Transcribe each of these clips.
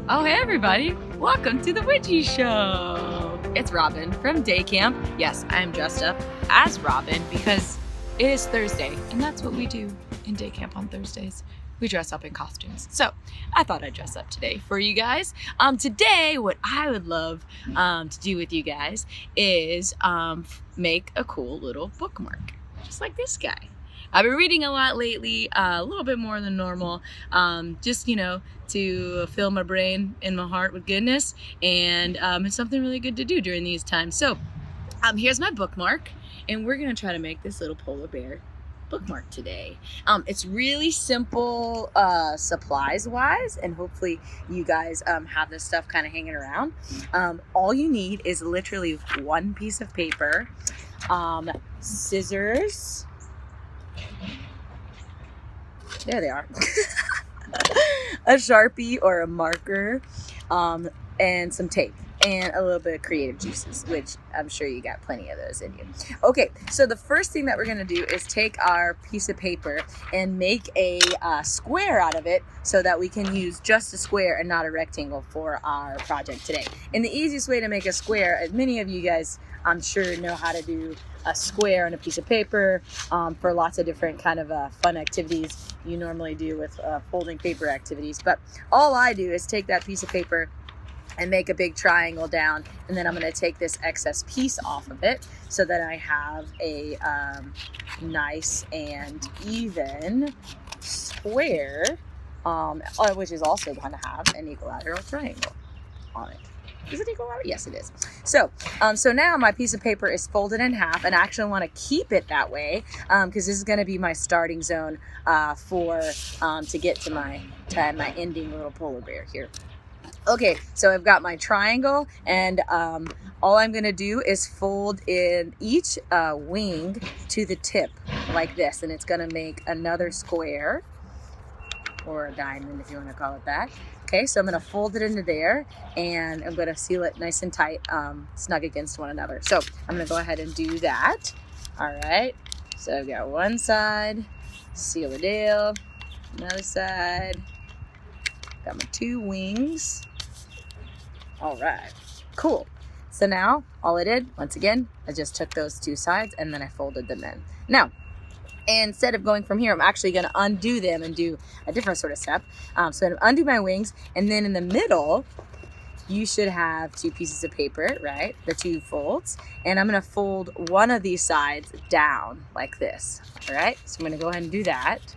Oh, hey everybody! Welcome to the Widji Show! It's Robyn from day camp. Yes, I am dressed up as Robyn because it is Thursday, and that's what we do in day camp on Thursdays. We dress up in costumes. So I thought I'd dress up today for you guys. Today, what I would love to do with you guys is make a cool little bookmark, just like this guy. I've been reading a lot lately, a little bit more than normal, just, to fill my brain and my heart with goodness, and it's something really good to do during these times. So here's my bookmark, and we're gonna try to make this little polar bear bookmark today. It's really simple supplies wise, and hopefully you guys have this stuff kind of hanging around. All you need is literally one piece of paper, scissors, there they are, a Sharpie or a marker, and some tape, and a little bit of creative juices, which I'm sure you got plenty of those in you. Okay, so the first thing that we're gonna do is take our piece of paper and make a square out of it so that we can use just a square and not a rectangle for our project today. And the easiest way to make a square, as many of you guys I'm sure know how to do a square on a piece of paper for lots of different kind of fun activities you normally do with folding paper activities. But all I do is take that piece of paper and make a big triangle down, and then I'm going to take this excess piece off of it so that I have a nice and even square, which is also going to have an equilateral triangle on it. Is it equilateral? Yes, it is. So, so now my piece of paper is folded in half, and I actually want to keep it that way because this is going to be my starting zone to get to my ending little polar bear here. Okay, so I've got my triangle, and all I'm going to do is fold in each wing to the tip like this, and it's going to make another square, or a diamond if you want to call it that. Okay, so I'm going to fold it into there, and I'm going to seal it nice and tight, snug against one another. So I'm going to go ahead and do that. All right, so I've got one side, seal the deal, another side, got my two wings. All right, cool. So now all I did, once again, I just took those two sides and then I folded them in. Now, instead of going from here, I'm actually going to undo them and do a different sort of step. So I'm going to undo my wings, and then in the middle, you should have two pieces of paper, right? The two folds. And I'm going to fold one of these sides down like this. All right, so I'm going to go ahead and do that.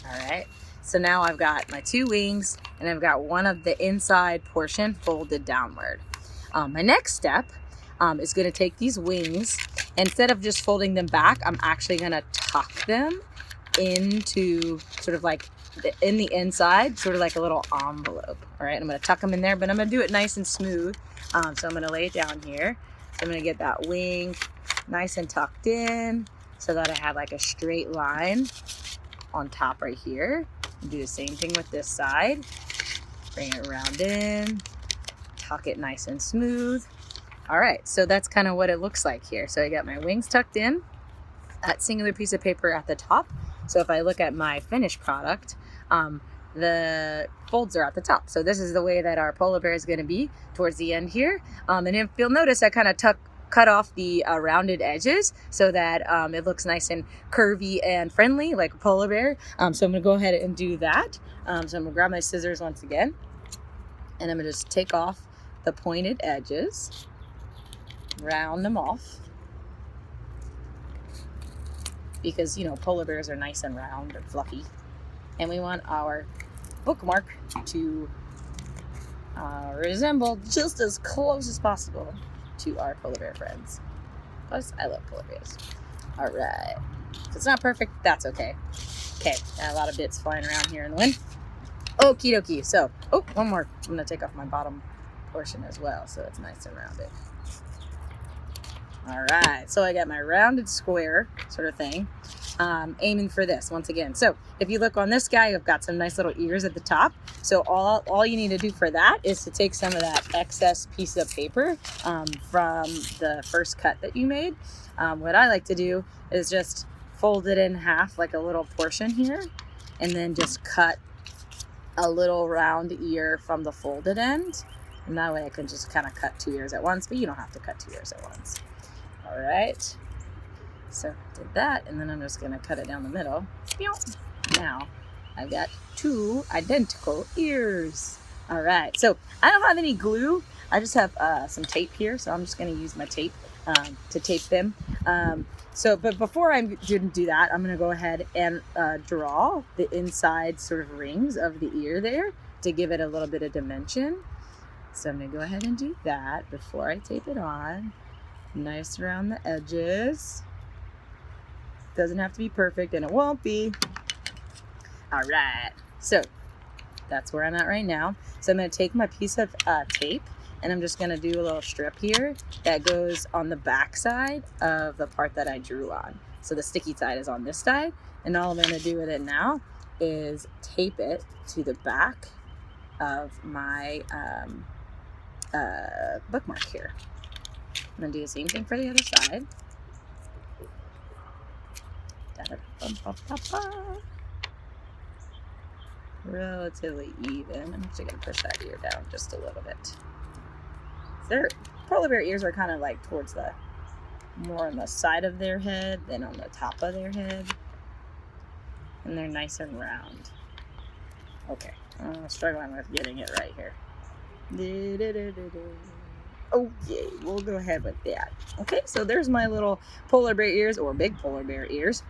All right, so now I've got my two wings, and I've got one of the inside portion folded downward. My next step is going to take these wings, instead of just folding them back, I'm actually going to tuck them into sort of like in the inside, sort of like a little envelope. All right, I'm going to tuck them in there, but I'm going to do it nice and smooth. So I'm going to lay it down here. So I'm going to get that wing nice and tucked in so that I have like a straight line on top right here. And do the same thing with this side. Bring it around in, tuck it nice and smooth. All right, so that's kind of what it looks like here. So I got my wings tucked in, that singular piece of paper at the top. So if I look at my finished product, the folds are at the top. So this is the way that our polar bear is going to be towards the end here. And if you'll notice, I kind of cut off the rounded edges so that it looks nice and curvy and friendly like a polar bear. So I'm going to go ahead and do that. So I'm going to grab my scissors once again, and I'm going to just take off the pointed edges, round them off, because polar bears are nice and round and fluffy, and we want our bookmark to resemble just as close as possible to our polar bear friends. Plus, I love polar bears. All right, if it's not perfect, that's okay. Okay, got a lot of bits flying around here in the wind. Okie dokie. So, one more. I'm gonna take off my bottom portion as well, so it's nice and rounded. All right, so I got my rounded square sort of thing, aiming for this once again. So if you look on this guy, I've got some nice little ears at the top. So all you need to do for that is to take some of that excess piece of paper from the first cut that you made. What I like to do is just fold it in half like a little portion here, and then just cut a little round ear from the folded end. And that way I can just kind of cut 2 ears at once, but you don't have to cut 2 ears at once. All right. So did that, and then I'm just gonna cut it down the middle. Now I've got 2 identical ears. All right, so I don't have any glue. I just have some tape here, so I'm just gonna use my tape to tape them. But before I do that, I'm gonna go ahead and draw the inside sort of rings of the ear there to give it a little bit of dimension. So I'm gonna go ahead and do that before I tape it on. Nice around the edges. Doesn't have to be perfect, and it won't be. All right, so that's where I'm at right now. So I'm gonna take my piece of tape, and I'm just gonna do a little strip here that goes on the back side of the part that I drew on. So the sticky side is on this side, and all I'm gonna do with it now is tape it to the back of my bookmark here. I'm gonna do the same thing for the other side. Relatively even. I'm actually gonna push that ear down just a little bit. Their polar bear ears are kind of like towards the more on the side of their head than on the top of their head, and they're nice and round. Okay, I'm struggling with getting it right here. Okay, we'll go ahead with that. Okay, so there's my little polar bear ears, or big polar bear ears.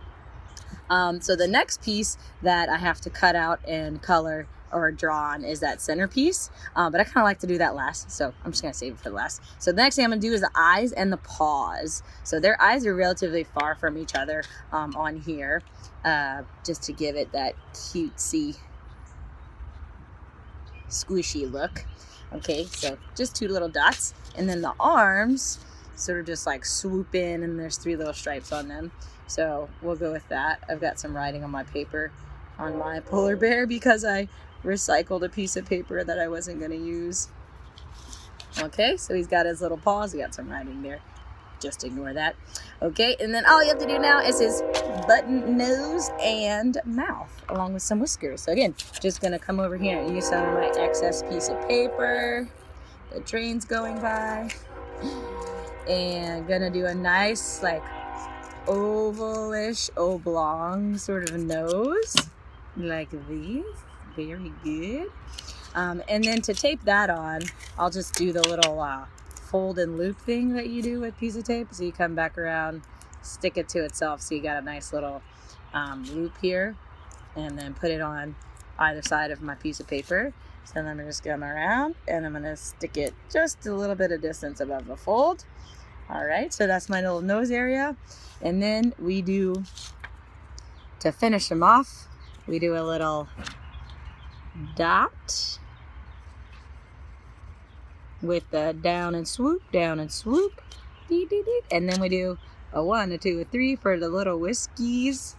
So the next piece that I have to cut out and color or draw on is that centerpiece, but I kind of like to do that last, so I'm just gonna save it for the last. So the next thing I'm gonna do is the eyes and the paws. So their eyes are relatively far from each other on here, just to give it that cutesy, squishy look. Okay, so just 2 little dots, and then the arms sort of just like swoop in, and there's 3 little stripes on them. So we'll go with that. I've got some writing on my paper on my polar bear because I recycled a piece of paper that I wasn't going to use. Okay, so he's got his little paws. He got some writing there. Just ignore that. Okay, and then all you have to do now is his button nose and mouth, along with some whiskers. So again, just going to come over here and use some of my excess piece of paper. The train's going by. And going to do a nice, like, ovalish, oblong sort of nose, like this. Very good. And then to tape that on, I'll just do the little fold and loop thing that you do with piece of tape. So you come back around, stick it to itself, so you got a nice little loop here, and then put it on either side of my piece of paper. So then I'm just going around, and I'm going to stick it just a little bit of distance above the fold. All right, so that's my little nose area. And then we do, to finish them off, we do a little dot with the down and swoop, and then we do a 1, a 2, a 3 for the little whiskies,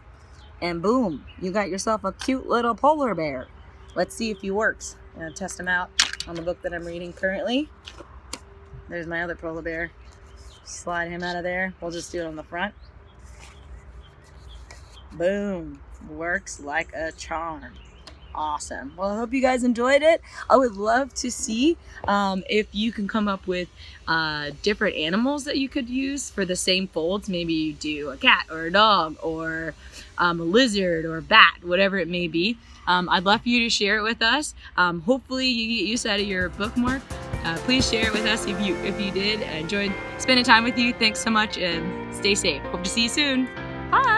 and boom, you got yourself a cute little polar bear. Let's see if he works. I'm gonna test him out on the book that I'm reading currently. There's my other polar bear. Slide him out of there. We'll just do it on the front. Boom. Works like a charm. Awesome. Well, I hope you guys enjoyed it. I would love to see if you can come up with different animals that you could use for the same folds. Maybe you do a cat or a dog or a lizard or a bat, whatever it may be. I'd love for you to share it with us. Hopefully you get use out of your bookmark. Please share it with us if you did. I enjoyed spending time with you. Thanks so much, and stay safe. Hope to see you soon. Bye.